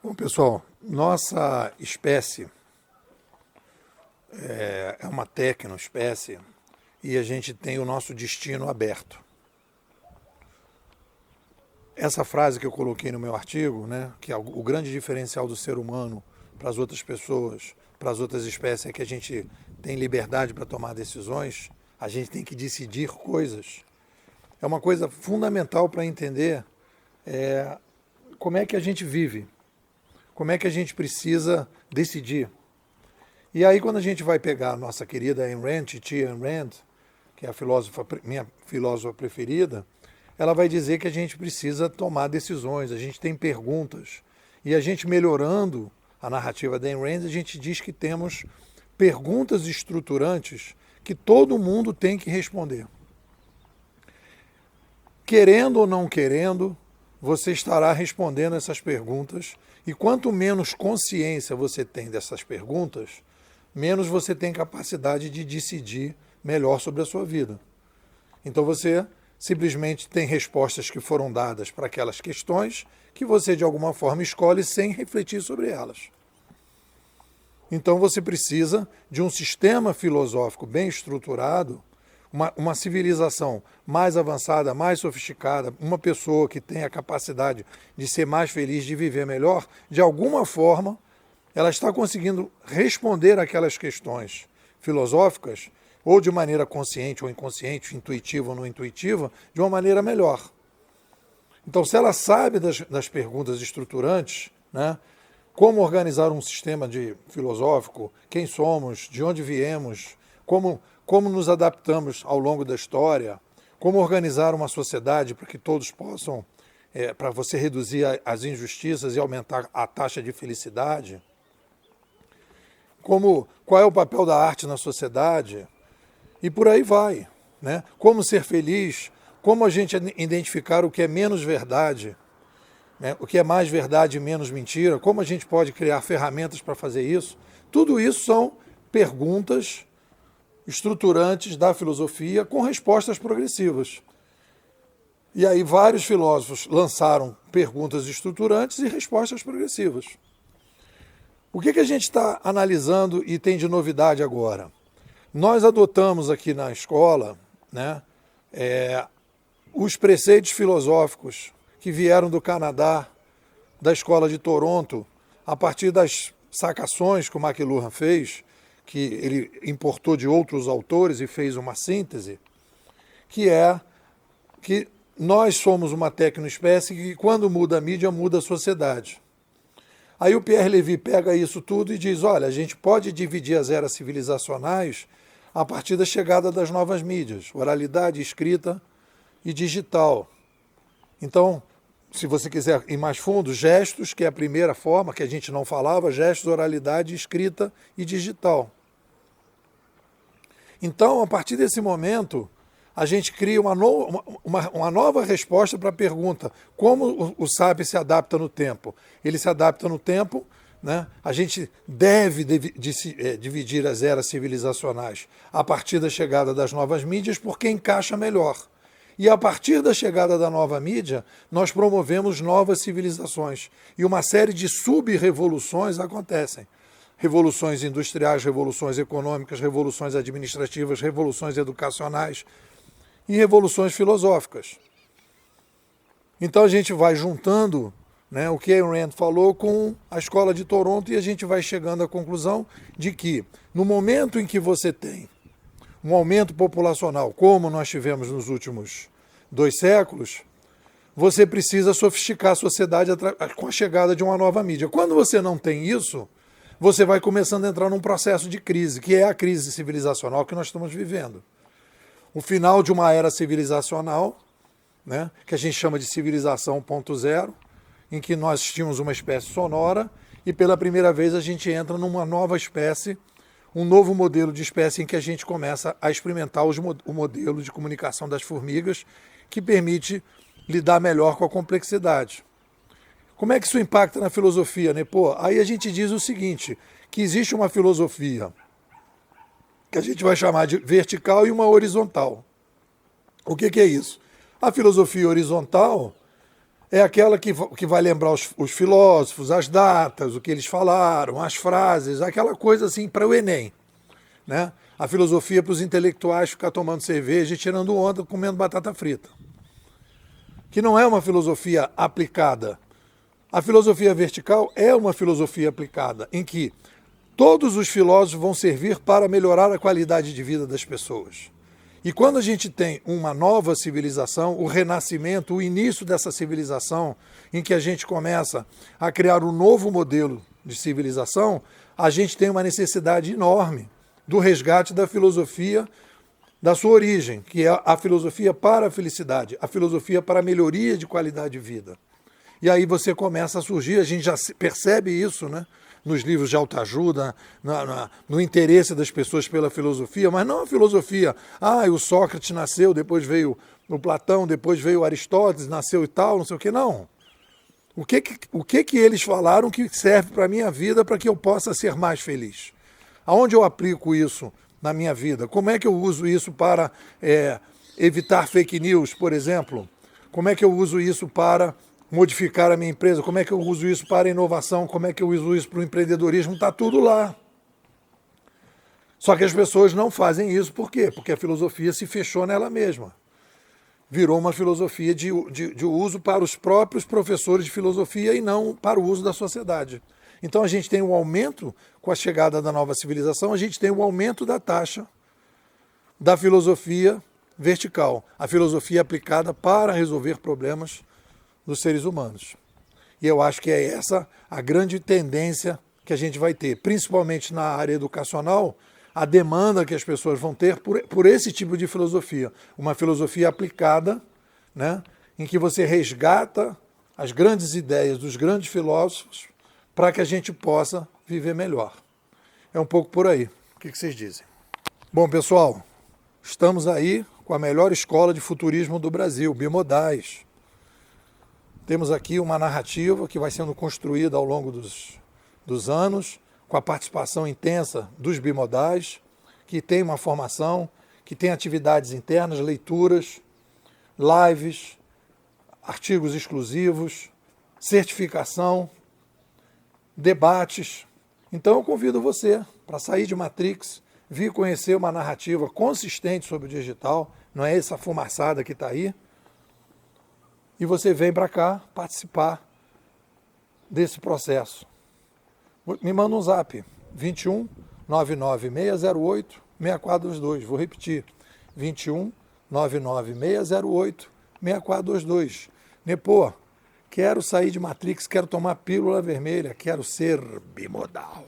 Bom, pessoal, nossa espécie é uma tecnoespécie e a gente tem o nosso destino aberto. Essa frase que eu coloquei no meu artigo, né, que é o grande diferencial do ser humano para as outras pessoas, para as outras espécies, é que a gente tem liberdade para tomar decisões, a gente tem que decidir coisas. É uma coisa fundamental para entender como é que a gente vive, como é que a gente precisa decidir. E aí, quando a gente vai pegar a nossa querida Ayn Rand, Titi Ayn Rand, que é a minha filósofa preferida, ela vai dizer que a gente precisa tomar decisões, a gente tem perguntas. E a gente melhorando a narrativa da Ayn Rand, a gente diz que temos perguntas estruturantes que todo mundo tem que responder. Querendo ou não querendo, você estará respondendo essas perguntas, e quanto menos consciência você tem dessas perguntas, menos você tem capacidade de decidir melhor sobre a sua vida. Então você simplesmente tem respostas que foram dadas para aquelas questões que você de alguma forma escolhe sem refletir sobre elas. Então você precisa de um sistema filosófico bem estruturado, uma civilização mais avançada, mais sofisticada, uma pessoa que tem a capacidade de ser mais feliz, de viver melhor, de alguma forma ela está conseguindo responder aquelas questões filosóficas, ou de maneira consciente ou inconsciente, intuitiva ou não intuitiva, de uma maneira melhor. Então, se ela sabe das perguntas estruturantes, né, como organizar um sistema filosófico, quem somos, de onde viemos, como nos adaptamos ao longo da história, como organizar uma sociedade para que todos possam, para você reduzir as injustiças e aumentar a taxa de felicidade, qual é o papel da arte na sociedade, e por aí vai, né? Como ser feliz, como a gente identificar o que é menos verdade, né? O que é mais verdade e menos mentira, como a gente pode criar ferramentas para fazer isso. Tudo isso são perguntas estruturantes da filosofia com respostas progressivas. E aí vários filósofos lançaram perguntas estruturantes e respostas progressivas. O que a gente está analisando e tem de novidade agora? Nós adotamos aqui na escola, né, os preceitos filosóficos que vieram do Canadá, da escola de Toronto, a partir das sacações que o McLuhan fez, que ele importou de outros autores e fez uma síntese, que é que nós somos uma tecnoespécie que, quando muda a mídia, muda a sociedade. Aí o Pierre Levy pega isso tudo e diz, olha, a gente pode dividir as eras civilizacionais a partir da chegada das novas mídias, oralidade, escrita e digital. Então, se você quiser ir mais fundo, gestos, que é a primeira forma que a gente não falava, gestos, oralidade, escrita e digital. Então, a partir desse momento, a gente cria uma nova resposta para a pergunta, como o sabe se adapta no tempo? Ele se adapta no tempo, né? A gente deve dividir as eras civilizacionais a partir da chegada das novas mídias, porque encaixa melhor. E a partir da chegada da nova mídia, nós promovemos novas civilizações. E uma série de sub-revoluções acontecem. Revoluções industriais, revoluções econômicas, revoluções administrativas, revoluções educacionais e revoluções filosóficas. Então a gente vai juntando, né, o que Ayn Rand falou com a escola de Toronto e a gente vai chegando à conclusão de que no momento em que você tem um aumento populacional, como nós tivemos nos últimos 2 séculos, você precisa sofisticar a sociedade com a chegada de uma nova mídia. Quando você não tem isso, você vai começando a entrar num processo de crise, que é a crise civilizacional que nós estamos vivendo. O final de uma era civilizacional, né, que a gente chama de civilização 1.0, em que nós tínhamos uma espécie sonora e pela primeira vez a gente entra numa nova espécie, um novo modelo de espécie em que a gente começa a experimentar o modelo de comunicação das formigas, que permite lidar melhor com a complexidade. Como é que isso impacta na filosofia, né? Pô, aí a gente diz o seguinte, que existe uma filosofia que a gente vai chamar de vertical e uma horizontal. O que é isso? A filosofia horizontal é aquela que vai lembrar os filósofos, as datas, o que eles falaram, as frases, aquela coisa assim para o Enem, né? A filosofia para os intelectuais ficar tomando cerveja e tirando onda, comendo batata frita. Que não é uma filosofia aplicada. A filosofia vertical é uma filosofia aplicada, em que todos os filósofos vão servir para melhorar a qualidade de vida das pessoas. E quando a gente tem uma nova civilização, o renascimento, o início dessa civilização, em que a gente começa a criar um novo modelo de civilização, a gente tem uma necessidade enorme do resgate da filosofia da sua origem, que é a filosofia para a felicidade, a filosofia para a melhoria de qualidade de vida. E aí você começa a surgir, a gente já percebe isso, né? Nos livros de autoajuda, no interesse das pessoas pela filosofia, mas não a filosofia, o Sócrates nasceu, depois veio o Platão, depois veio o Aristóteles, nasceu e tal, não sei o que, não. O que eles falaram que serve para a minha vida para que eu possa ser mais feliz? Aonde eu aplico isso na minha vida? Como é que eu uso isso para evitar fake news, por exemplo? Como é que eu uso isso para modificar a minha empresa? Como é que eu uso isso para a inovação? Como é que eu uso isso para o empreendedorismo? Está tudo lá. Só que as pessoas não fazem isso. Por quê? Porque a filosofia se fechou nela mesma. Virou uma filosofia de uso para os próprios professores de filosofia e não para o uso da sociedade. Então a gente tem um aumento, com a chegada da nova civilização, a gente tem um aumento da taxa da filosofia vertical, a filosofia aplicada para resolver problemas dos seres humanos. E eu acho que é essa a grande tendência que a gente vai ter, principalmente na área educacional, a demanda que as pessoas vão ter por esse tipo de filosofia. Uma filosofia aplicada, né, em que você resgata as grandes ideias dos grandes filósofos para que a gente possa viver melhor. É um pouco por aí. O que vocês dizem? Bom, pessoal, estamos aí com a melhor escola de futurismo do Brasil, Bimodais. Temos aqui uma narrativa que vai sendo construída ao longo dos anos, com a participação intensa dos bimodais, que tem uma formação, que tem atividades internas, leituras, lives, artigos exclusivos, certificação, debates. Então eu convido você para sair de Matrix, vir conhecer uma narrativa consistente sobre o digital, não é essa fumaçada que está aí, e você vem para cá participar desse processo. Me manda um zap, 21 99 608 6422. Vou repetir, 21 99 608 6422. Nepô, quero sair de Matrix, quero tomar pílula vermelha, quero ser bimodal.